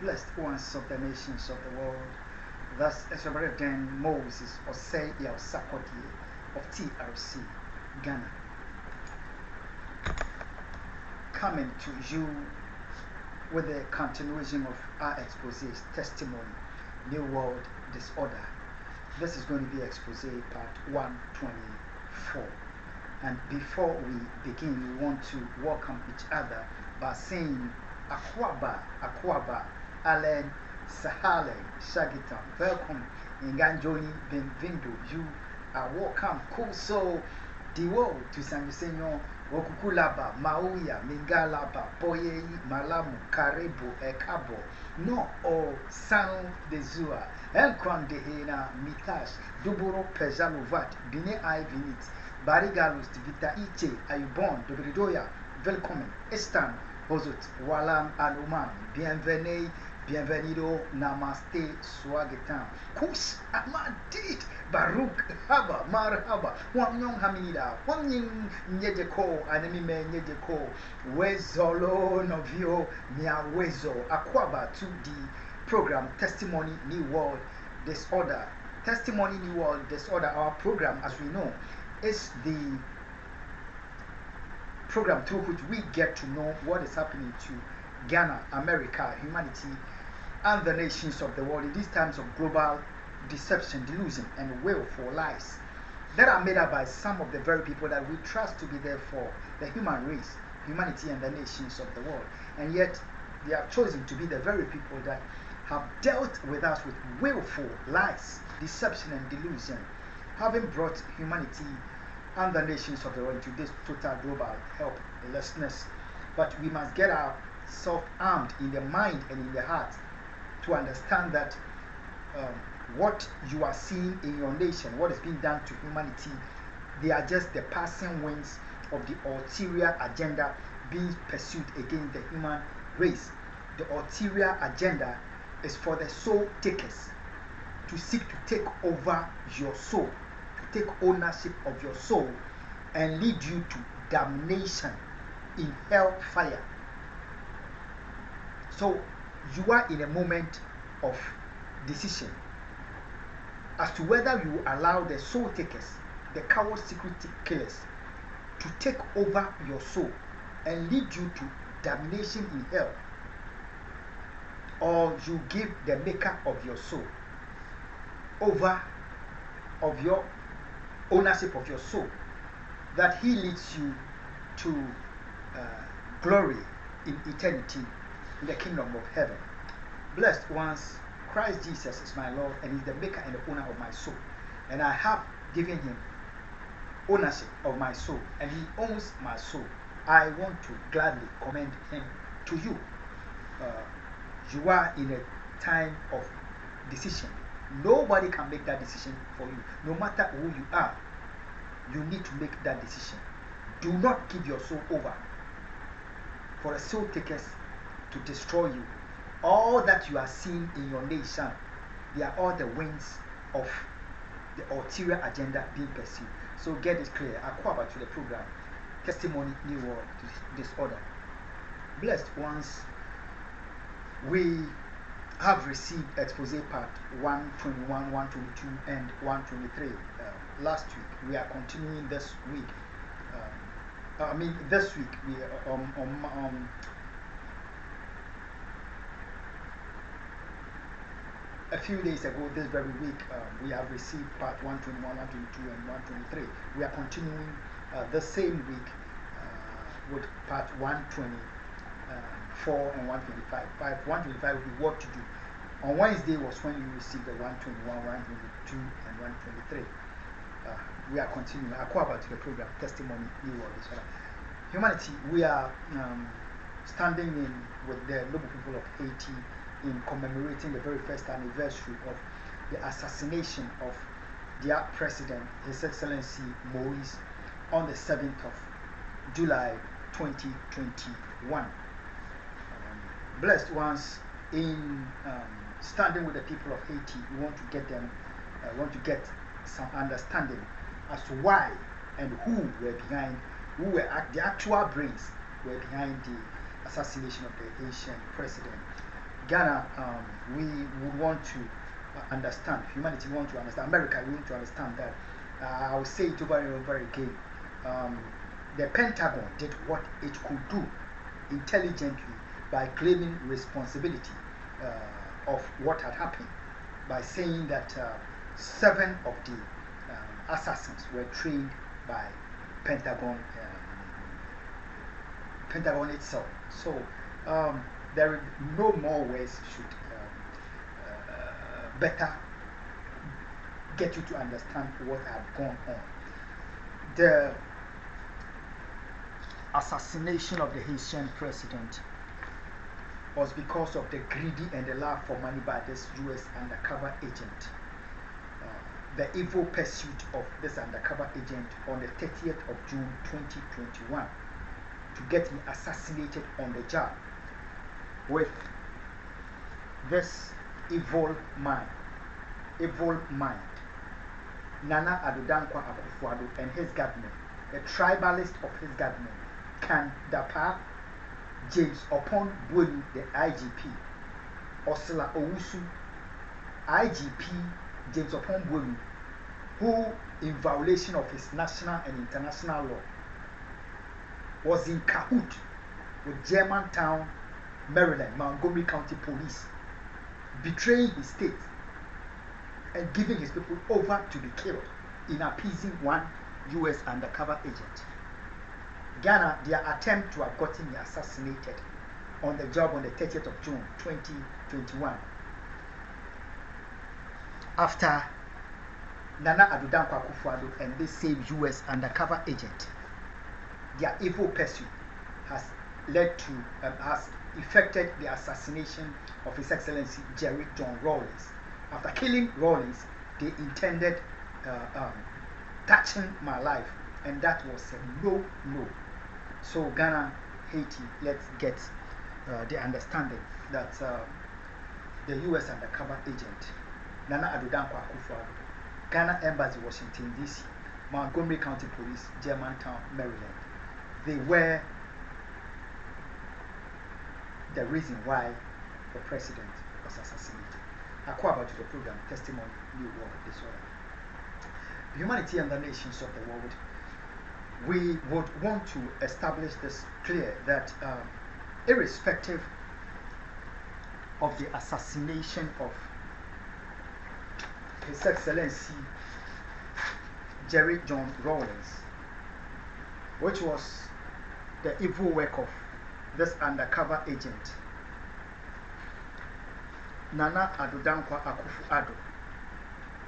blessed ones of the nations of the world. Thus, as Reverend Moses or say Yao Sakoti of TRC Ghana, coming to you with the continuation of our exposés, testimony, New World Disorder. This is going to be expose part 124. And before we begin, we want to welcome each other by saying Akwaba, Allen, Sahale, Shagitan, welcome, Nganjoni, Benvindo, you are welcome, Kuso, Diwo, to San Yusenyo, Wokukulaba, Mauya, Mingalaba, Boye, Malamu, Karebo, Ekabo, no, o Sano de Zua, Elkwan de Hena, Mitash, Duburo, Pejaluvat, Bine I Vinit, Barigalus, Vita Iche, Ayubon, Dobridoya, welcome, Estan, Bozut, Walam, Aluman, Bienvenido, Namaste, Swagetan, Kus, Amadit, Baruch, Haba, Marhaba, Wanyong Hamida, Wanying Nyejeko, Anime Nyejeko, Wezolo, Novio, Nia Wezo, Akwaba to the program Testimony New World Disorder. Testimony New World Disorder, our program, as we know, is the program through which we get to know what is happening to Ghana, America, humanity, and the nations of the world in these times of global deception, delusion, and willful lies that are made up by some of the very people that we trust to be there for the human race, humanity, and the nations of the world. And yet, they have chosen to be the very people that have dealt with us with willful lies, deception, and delusion, having brought humanity and the nations of the world into this total global helplessness. But we must get ourselves armed in the mind and in the heart to understand that what you are seeing in your nation, what is being done to humanity, they are just the passing winds of the ulterior agenda being pursued against the human race. The ulterior agenda is for the soul takers to seek to take over your soul, to take ownership of your soul and lead you to damnation in hellfire. So you are in a moment of decision as to whether you allow the soul takers, the coward security killers, to take over your soul and lead you to damnation in hell, or you give the maker of your soul over of your ownership of your soul, that he leads you to glory in eternity in the kingdom of heaven. Blessed ones, Christ Jesus is my Lord and is the maker and the owner of my soul, and I have given him ownership of my soul and he owns my soul. I want to gladly commend him to you. You are in a time of decision. Nobody can make that decision for you. No matter who you are, you need to make that decision. Do not give your soul over for the soul takers to destroy you. All that you are seeing in your nation, they are all the wings of the ulterior agenda being pursued. So get it clear. Akwaba to the program, Testimony New World Disorder. Blessed ones, we have received expose part 121, 122, and 123 last week. We are continuing this week. This week we a few days ago, this very week, we have received part 121, 122, and 123. We are continuing the same week with part 124 and 125. Part 125 will be what to do. On Wednesday was when you received the 121, 122, and 123. We are continuing. Akwaba to the program, Testimony New World Disorder. Humanity, we are standing in with the noble people of Haiti in commemorating the very first anniversary of the assassination of their president, His Excellency Moise, on the 7th of July 2021. Blessed ones, in standing with the people of Haiti, we want to get them, want to get some understanding as to why and who were behind, who were the actual brains were behind the assassination of the Haitian president. Ghana, we would want to understand, humanity want to understand, America, we want to understand that, I will say it over and over again, the Pentagon did what it could do intelligently by claiming responsibility of what had happened, by saying that 7 of the assassins were trained by Pentagon itself. So there are no more ways should better get you to understand what had gone on. The assassination of the Haitian president was because of the greedy and the love for money by this US undercover agent. The evil pursuit of this undercover agent on the 30th of June 2021 to get him assassinated on the job with this evil mind, Nana Addo Akufo Addo and his government, the tribalist of his government, can Dapa James upon Bolu, the IGP, Osila Owusu, IGP James upon Bolu, who, in violation of his national and international law, was in cahoot with Germantown, Maryland, Montgomery County Police, betraying his state and giving his people over to be killed in appeasing one US undercover agent. Ghana, their attempt to have gotten him assassinated on the job on the 30th of June 2021, after Nana Addo Akufo Addo and this same US undercover agent, their evil pursuit has led to, has effected the assassination of His Excellency Jerry John Rawlings. After killing Rawlings, they intended touching my life, and that was a no. So Ghana, Haiti, let's get the understanding that the US undercover agent, Nana Addo Akufo Addo, Ghana Embassy, Washington DC, Montgomery County Police, Germantown, Maryland, they were the reason why the president was assassinated. I quote about the program Testimony New World Disorder. Humanity and the nations of the world, we would want to establish this clear that irrespective of the assassination of His Excellency Jerry John Rawlings, which was the evil work of this undercover agent, Nana Addo Akufo Addo,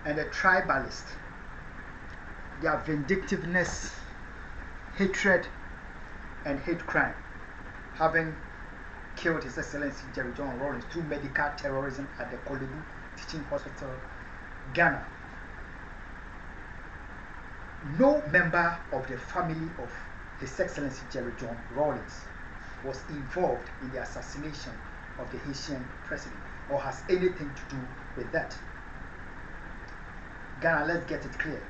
and the tribalist, their vindictiveness, hatred, and hate crime, having killed His Excellency Jerry John Rawlings through medical terrorism at the Kolebu Teaching Hospital, Ghana. No member of the family of His Excellency Jerry John Rawlings was involved in the assassination of the Haitian president or has anything to do with that. Ghana, let's get it clear.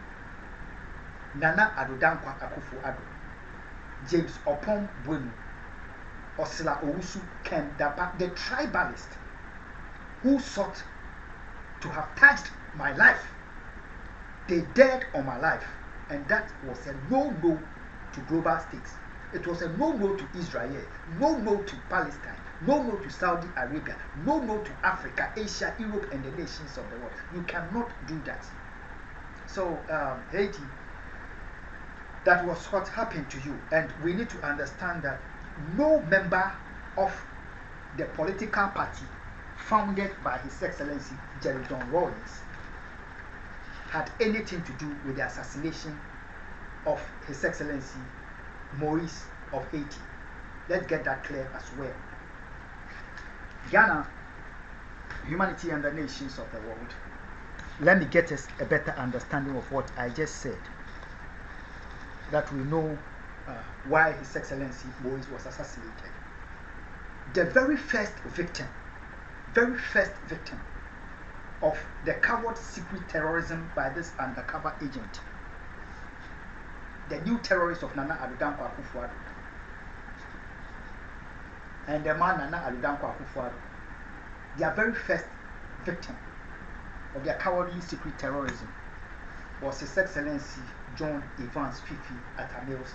Nana Addo Akufo Addo, James Opon Bolu, Osila Owusu, Ken Dapa, the tribalist who sought to have touched my life, they dared on my life, and that was a no to global states. It was a no to Israel, no to Palestine, no to Saudi Arabia, no to Africa, Asia, Europe, and the nations of the world. You cannot do that. So Haiti, that was what happened to you, and we need to understand that no member of the political party founded by His Excellency Jerry John Rawlings had anything to do with the assassination of His Excellency Maurice of Haiti. Let's get that clear as well. Ghana, humanity and the nations of the world, let me get us a better understanding of what I just said, that we know why His Excellency Maurice was assassinated. The very first victim of the coward secret terrorism by this undercover agent, the new terrorist of Nana Addo Akufo Addo, and the man Nana Addo Akufo Addo their very first victim of their cowardly secret terrorism was His Excellency John Evans Fifi Atamils,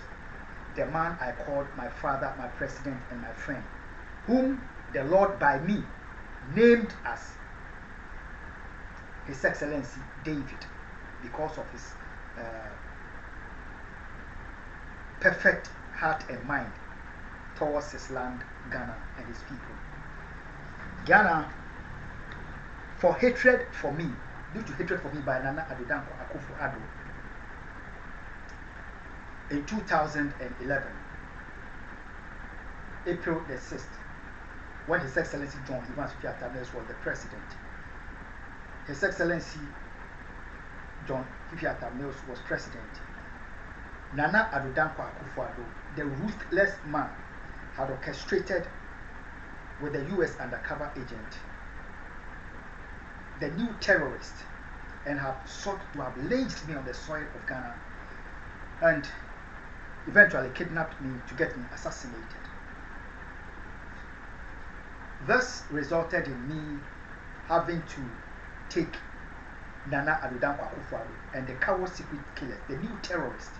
the man I called my father, my president, and my friend, whom the Lord by me named as His Excellency David because of his perfect heart and mind towards his land, Ghana, and his people. Ghana, for hatred for me, due to hatred for me by Nana Addo Akufo Addo, in 2011, April the 6th, when His Excellency John Evans Fifi Atamils was the president, His Excellency John Fifi Atamils was president, Nana Addo Akufo Addo, the ruthless man, had orchestrated with the US undercover agent, the new terrorist, and have sought to have lynched me on the soil of Ghana and eventually kidnapped me to get me assassinated. This resulted in me having to take Nana Addo Akufo Addo and the coward secret killers, the new terrorists,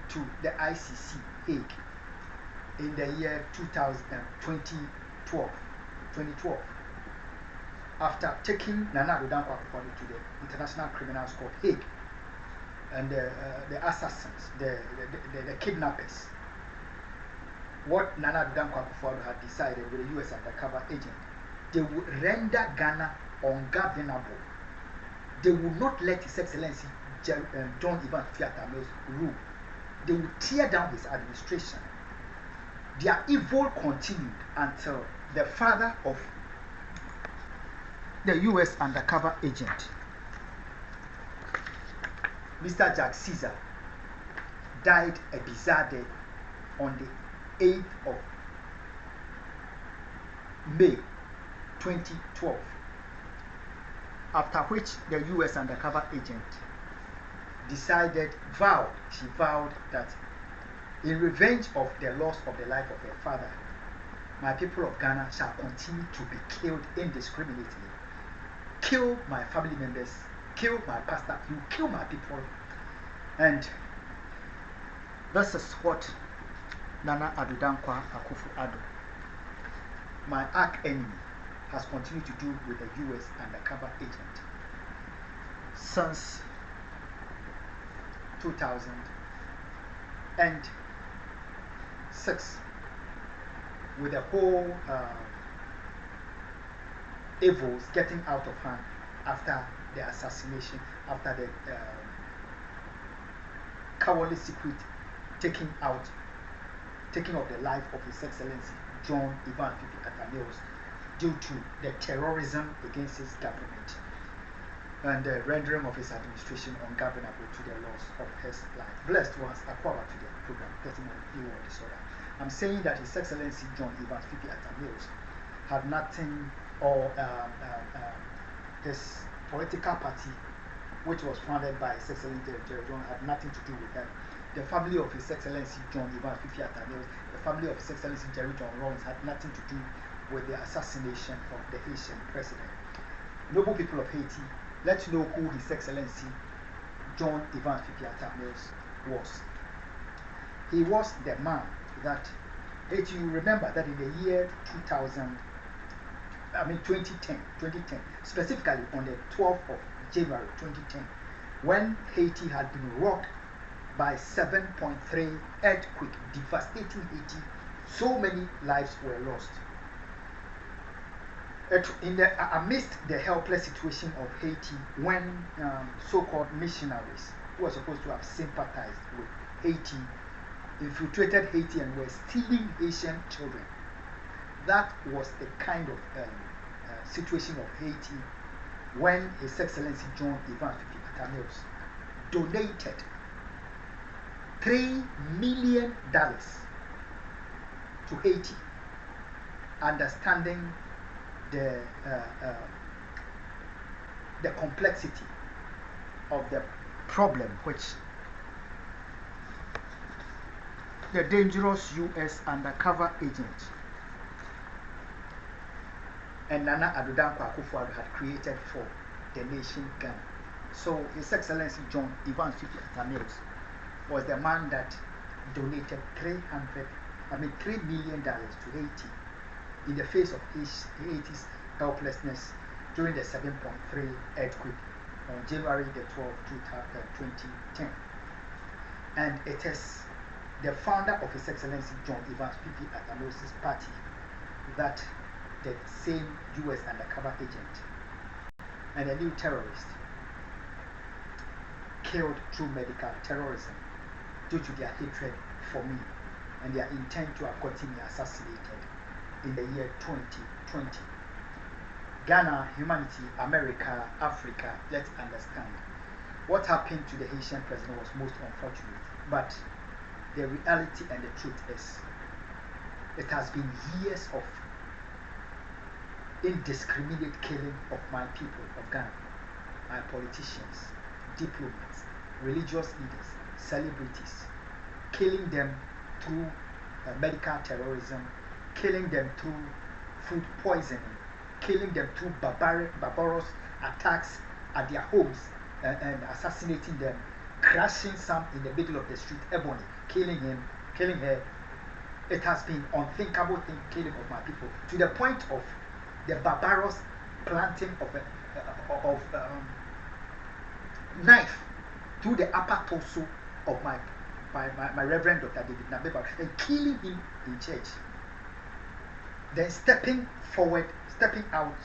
to the ICC Hague in the year 2012. After taking Nana Addo Akufo Addo to the International Criminal Court Hague, and the assassins, the kidnappers, what Nana Addo Akufo Addo had decided with the US undercover agent, they would render Ghana ungovernable. They would not let His Excellency John Evans Fifi Atamils rule. They would tear down his administration. Their evil continued until the father of the US undercover agent, Mr. Jack Caesar, died a bizarre death on the 8th of May 2012, after which the US undercover agent vowed that in revenge of the loss of the life of her father, my people of Ghana shall continue to be killed indiscriminately. Kill my family members, kill my pastor, you kill my people. And this is what Nana Addo Akufo Addo, my arch enemy, has continued to do with the US undercover agent since 2006, with the whole evils getting out of hand after the assassination, after the cowardly secret taking of the life of His Excellency John Evans Fifi Atamils due to the terrorism against his government and the rendering of his administration ungovernable to the loss of his life. Blessed ones acquire to the program testimony disorder. I'm saying that His Excellency John Evans Fifi Atamils had nothing, or his political party, which was founded by His Excellency Jerry John, had nothing to do with them. The family of His Excellency John Evans Fifi Atamils, the family of His Excellency Jerry John Rawlings had nothing to do with the assassination of the Haitian president. Noble people of Haiti, let's know who His Excellency John Evans Fifi Atamils was. He was the man that, if you remember that in the year 2010, specifically on the 12th of January 2010, when Haiti had been rocked by 7.3 earthquake, devastating Haiti, so many lives were lost. Amidst the helpless situation of Haiti, when so-called missionaries who were supposed to have sympathized with Haiti infiltrated Haiti and were stealing Haitian children, that was the kind of situation of Haiti when His Excellency John Evans Fifi Atamils donated $3 million to Haiti, understanding the complexity of the problem which the dangerous US undercover agent and Nana Addo Akufo had created for the nation Ghana. So His Excellency John Evans Tamils was the man that donated $3 million to Haiti in the face of Haiti's helplessness during the 7.3 earthquake on January the 12th, 2010. And it is the founder of His Excellency John Evans Tamils' party that the same US undercover agent and a new terrorist killed through medical terrorism due to their hatred for me and their intent to have gotten me assassinated in the year 2020. Ghana, humanity, America, Africa, let's understand. What happened to the Haitian president was most unfortunate, but the reality and the truth is it has been years of indiscriminate killing of my people of Ghana, my politicians, diplomats, religious leaders, celebrities, killing them through medical terrorism, killing them through food poisoning, killing them through barbarous attacks at their homes and assassinating them, crashing some in the middle of the street, Ebony, killing him, killing her. It has been unthinkable thing, killing of my people, to the point of the barbarous planting of knife through the upper torso of my Reverend Dr. David Nabeba and killing him in church. Then stepping out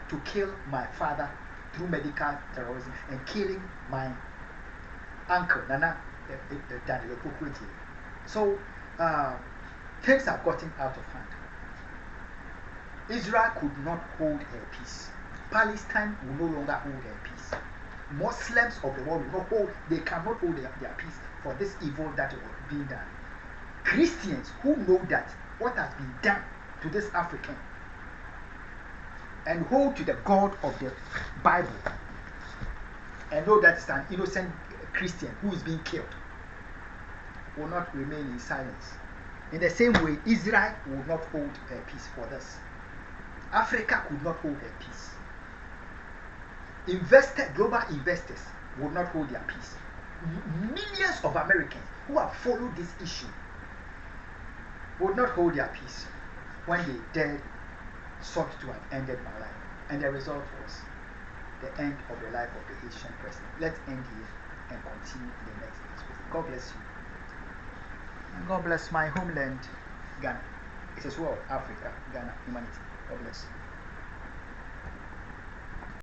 to kill my father through medical terrorism and killing my uncle Nana Daniel Okukwiti. So things have gotten out of hand. Israel could not hold her peace. Palestine will no longer hold her peace. Muslims of the world will not hold, they cannot hold their peace for this evil that is being done. Christians who know that what has been done to this African and hold to the God of the Bible and know that it's an innocent Christian who is being killed will not remain in silence. In the same way, Israel will not hold her peace for this. Africa could not hold their peace. Global investors will not hold their peace. Millions of Americans who have followed this issue would not hold their peace when they dared sought to have ended my life. And the result was the end of the life of the Haitian president. Let's end here and continue in the next episode. God bless you. And God bless my homeland, Ghana. It is well, Africa, Ghana, humanity. God bless you.